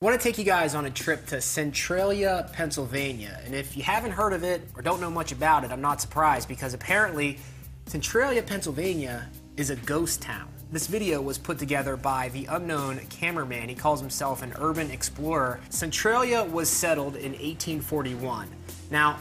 I want to take you guys on a trip to Centralia, Pennsylvania. And if you haven't heard of it or don't know much about it, I'm not surprised because apparently Centralia, Pennsylvania is a ghost town. This video was put together by the Unknown Cameraman. He calls himself an urban explorer. Centralia was settled in 1841. Now,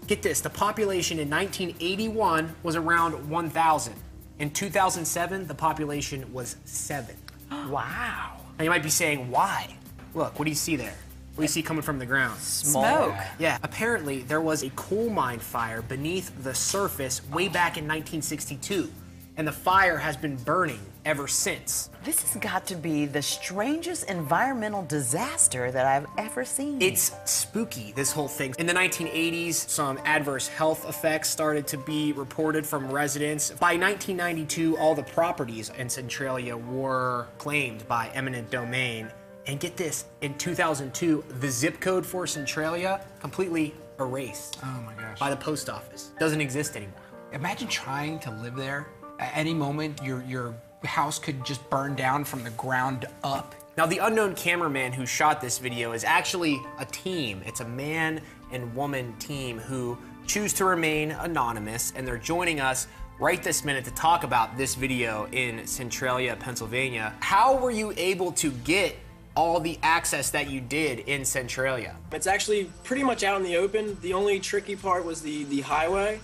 get this, the population in 1981 was around 1,000. In 2007, the population was 7. Wow. Now you might be saying, why? Look, what do you see there? What do you see coming from the ground? Smoke. Yeah, apparently there was a coal mine fire beneath the surface way back in 1962. And the fire has been burning ever since. This has got to be the strangest environmental disaster that I've ever seen. It's spooky, this whole thing. In the 1980s, some adverse health effects started to be reported from residents. By 1992, all the properties in Centralia were claimed by eminent domain. And get this, in 2002, the zip code for Centralia completely erased. Oh my gosh. By the post office. Doesn't exist anymore. Imagine trying to live there. At any moment, your house could just burn down from the ground up. Now, the Unknown Cameraman who shot this video is actually a team. It's a man and woman team who choose to remain anonymous, and they're joining us right this minute to talk about this video in Centralia, Pennsylvania. How were you able to get all the access that you did in Centralia? It's actually pretty much out in the open. The only tricky part was the highway.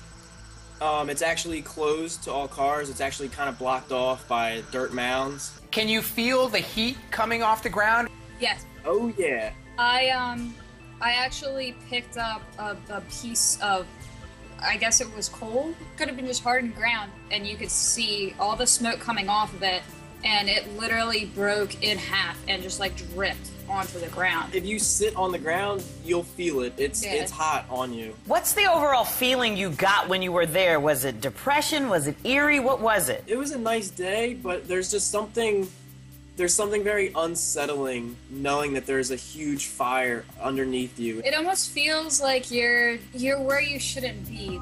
It's actually closed to all cars. It's actually kind of blocked off by dirt mounds. Can you feel the heat coming off the ground? Yes. Oh yeah. I actually picked up a piece of, I guess it was coal. Could have been just hardened ground, and you could see all the smoke coming off of it, and it literally broke in half and just like dripped onto the ground. If you sit on the ground, you'll feel it. It's hot on you. What's the overall feeling you got when you were there? Was it depression? Was it eerie? What was it? It was a nice day, but there's something very unsettling knowing that there's a huge fire underneath you. It almost feels like you're where you shouldn't be.